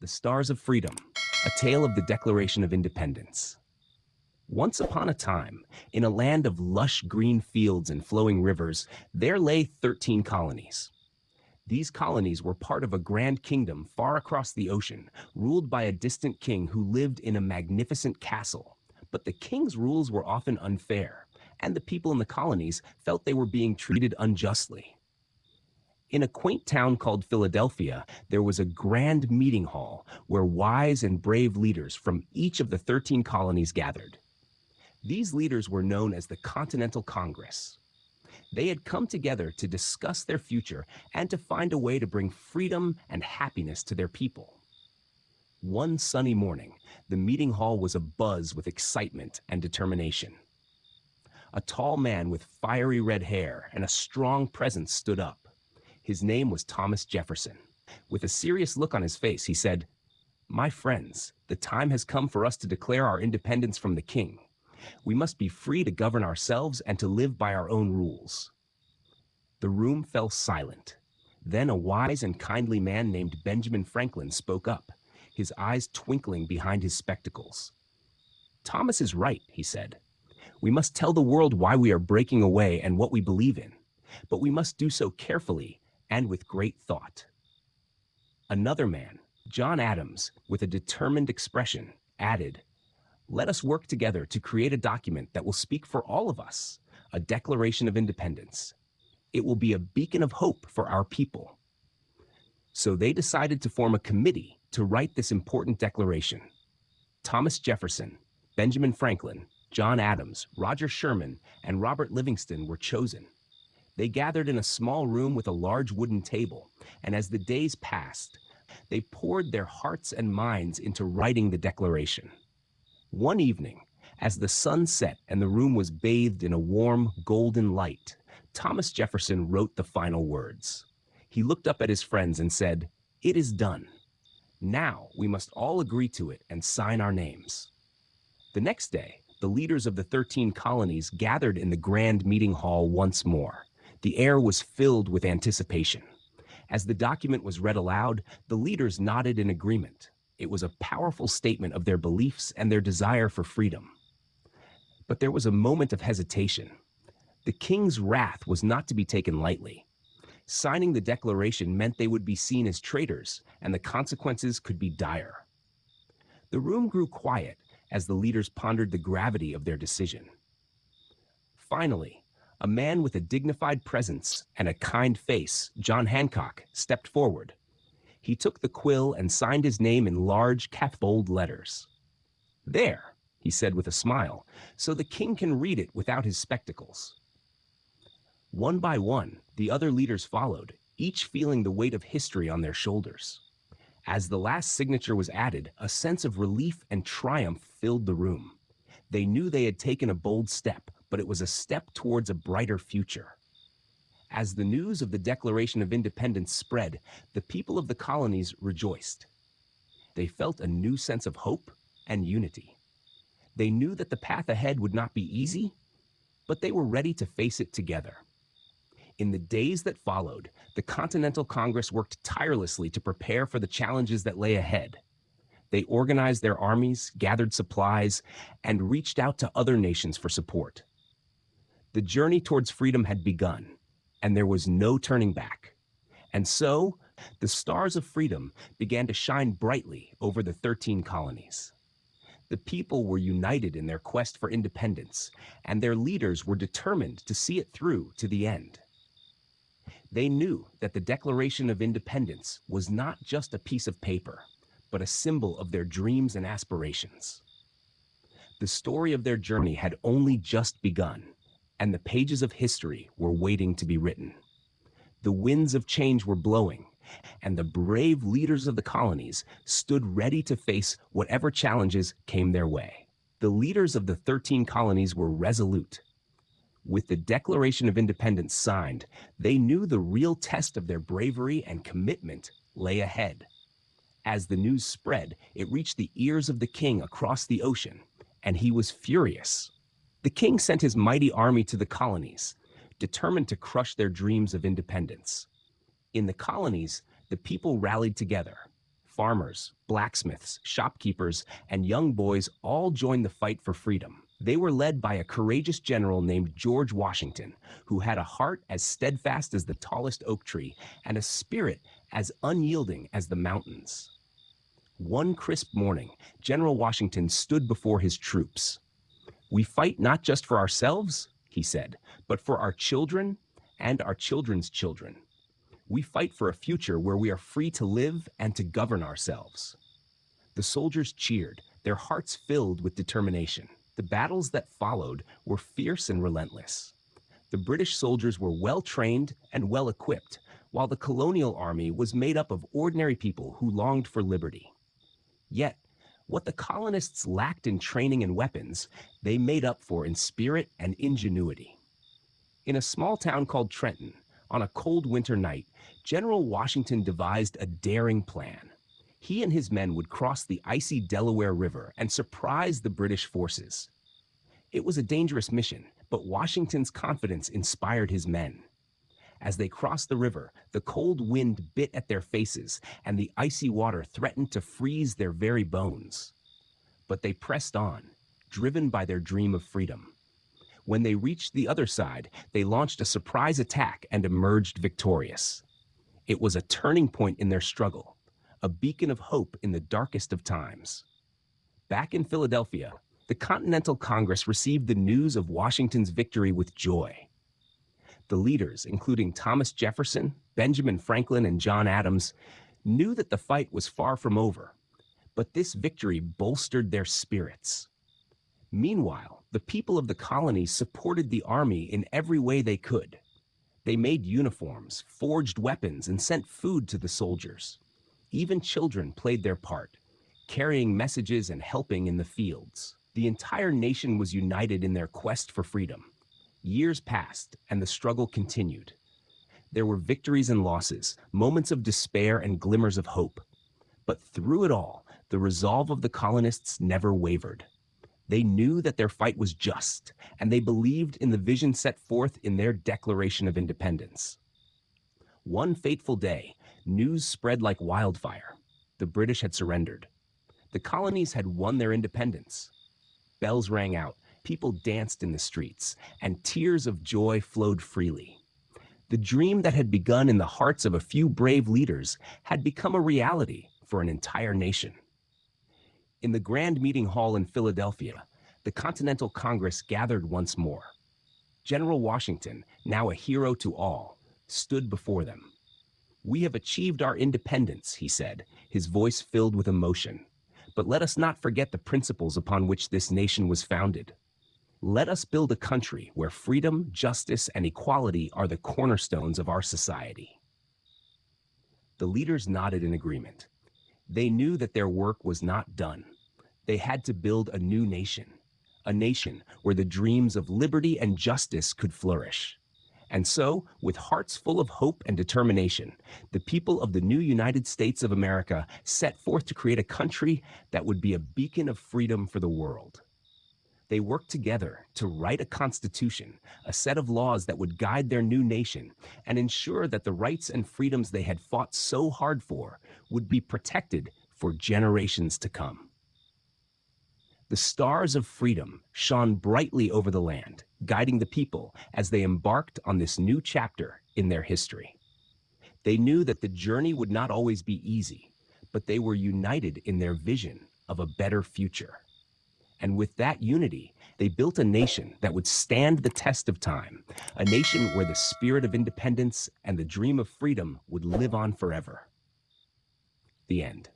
The Stars of Freedom, a tale of the Declaration of Independence. Once upon a time, in a land of lush green fields and flowing rivers, there lay 13 colonies. These colonies were part of a grand kingdom far across the ocean, ruled by a distant king who lived in a magnificent castle. But the king's rules were often unfair, and the people in the colonies felt they were being treated unjustly. In a quaint town called Philadelphia, there was a grand meeting hall where wise and brave leaders from each of the 13 colonies gathered. These leaders were known as the Continental Congress. They had come together to discuss their future and to find a way to bring freedom and happiness to their people. One sunny morning, the meeting hall was abuzz with excitement and determination. A tall man with fiery red hair and a strong presence stood up. His name was Thomas Jefferson. With a serious look on his face, he said, "My friends, the time has come for us to declare our independence from the king. We must be free to govern ourselves and to live by our own rules." The room fell silent. Then a wise and kindly man named Benjamin Franklin spoke up, his eyes twinkling behind his spectacles. "Thomas is right," he said. "We must tell the world why we are breaking away and what we believe in, but we must do so carefully and with great thought." Another man, John Adams, with a determined expression, added, "Let us work together to create a document that will speak for all of us, a Declaration of Independence. It will be a beacon of hope for our people." So they decided to form a committee to write this important declaration. Thomas Jefferson, Benjamin Franklin, John Adams, Roger Sherman, and Robert Livingston were chosen. They gathered in a small room with a large wooden table, and as the days passed, they poured their hearts and minds into writing the declaration. One evening, as the sun set and the room was bathed in a warm, golden light, Thomas Jefferson wrote the final words. He looked up at his friends and said, "It is done. Now we must all agree to it and sign our names." The next day, the leaders of the 13 colonies gathered in the grand meeting hall once more. The air was filled with anticipation. As the document was read aloud, the leaders nodded in agreement. It was a powerful statement of their beliefs and their desire for freedom. But there was a moment of hesitation. The king's wrath was not to be taken lightly. Signing the declaration meant they would be seen as traitors, and the consequences could be dire. The room grew quiet as the leaders pondered the gravity of their decision. Finally, a man with a dignified presence and a kind face, John Hancock, stepped forward. He took the quill and signed his name in large, bold letters. "There," he said with a smile, "so the king can read it without his spectacles." One by one, the other leaders followed, each feeling the weight of history on their shoulders. As the last signature was added, a sense of relief and triumph filled the room. They knew they had taken a bold step, but it was a step towards a brighter future. As the news of the Declaration of Independence spread, the people of the colonies rejoiced. They felt a new sense of hope and unity. They knew that the path ahead would not be easy, but they were ready to face it together. In the days that followed, the Continental Congress worked tirelessly to prepare for the challenges that lay ahead. They organized their armies, gathered supplies, and reached out to other nations for support. The journey towards freedom had begun, and there was no turning back. And so, the stars of freedom began to shine brightly over the 13 colonies. The people were united in their quest for independence, and their leaders were determined to see it through to the end. They knew that the Declaration of Independence was not just a piece of paper, but a symbol of their dreams and aspirations. The story of their journey had only just begun, and the pages of history were waiting to be written. The winds of change were blowing, and the brave leaders of the colonies stood ready to face whatever challenges came their way. The leaders of the 13 colonies were resolute. With the Declaration of Independence signed, they knew the real test of their bravery and commitment lay ahead. As the news spread, it reached the ears of the king across the ocean, and he was furious. The king sent his mighty army to the colonies, determined to crush their dreams of independence. In the colonies, the people rallied together. farmers, blacksmiths, shopkeepers, and young boys all joined the fight for freedom. They were led by a courageous general named George Washington, who had a heart as steadfast as the tallest oak tree and a spirit as unyielding as the mountains. One crisp morning, General Washington stood before his troops. "We fight not just for ourselves," he said, "but for our children and our children's children. We fight for a future where we are free to live and to govern ourselves." The soldiers cheered, their hearts filled with determination. The battles that followed were fierce and relentless. The British soldiers were well trained and well equipped, while the colonial army was made up of ordinary people who longed for liberty. Yet, what the colonists lacked in training and weapons, they made up for in spirit and ingenuity. In a small town called Trenton, on a cold winter night, General Washington devised a daring plan. He and his men would cross the icy Delaware River and surprise the British forces. It was a dangerous mission, but Washington's confidence inspired his men. As they crossed the river, the cold wind bit at their faces, and the icy water threatened to freeze their very bones. But they pressed on, driven by their dream of freedom. When they reached the other side, they launched a surprise attack and emerged victorious. It was a turning point in their struggle, a beacon of hope in the darkest of times. Back in Philadelphia, the Continental Congress received the news of Washington's victory with joy. The leaders, including Thomas Jefferson, Benjamin Franklin, and John Adams, knew that the fight was far from over, but this victory bolstered their spirits. Meanwhile, the people of the colonies supported the army in every way they could. They made uniforms, forged weapons, and sent food to the soldiers. Even children played their part, carrying messages and helping in the fields. The entire nation was united in their quest for freedom. Years passed, and the struggle continued. There were victories and losses, moments of despair and glimmers of hope. But through it all, the resolve of the colonists never wavered. They knew that their fight was just, and they believed in the vision set forth in their Declaration of Independence. One fateful day, news spread like wildfire. The British had surrendered. The colonies had won their independence. Bells rang out, people danced in the streets, and tears of joy flowed freely. The dream that had begun in the hearts of a few brave leaders had become a reality for an entire nation. In the Grand Meeting Hall in Philadelphia, the Continental Congress gathered once more. General Washington, now a hero to all, stood before them. "We have achieved our independence," he said, his voice filled with emotion. "But let us not forget the principles upon which this nation was founded. Let us build a country where freedom, justice, and equality are the cornerstones of our society." The leaders nodded in agreement. They knew that their work was not done. They had to build a new nation, a nation where the dreams of liberty and justice could flourish. And so, with hearts full of hope and determination, the people of the new United States of America set forth to create a country that would be a beacon of freedom for the world. They worked together to write a constitution, a set of laws that would guide their new nation and ensure that the rights and freedoms they had fought so hard for would be protected for generations to come. The stars of freedom shone brightly over the land, guiding the people as they embarked on this new chapter in their history. They knew that the journey would not always be easy, but they were united in their vision of a better future. And with that unity, they built a nation that would stand the test of time, a nation where the spirit of independence and the dream of freedom would live on forever. The end.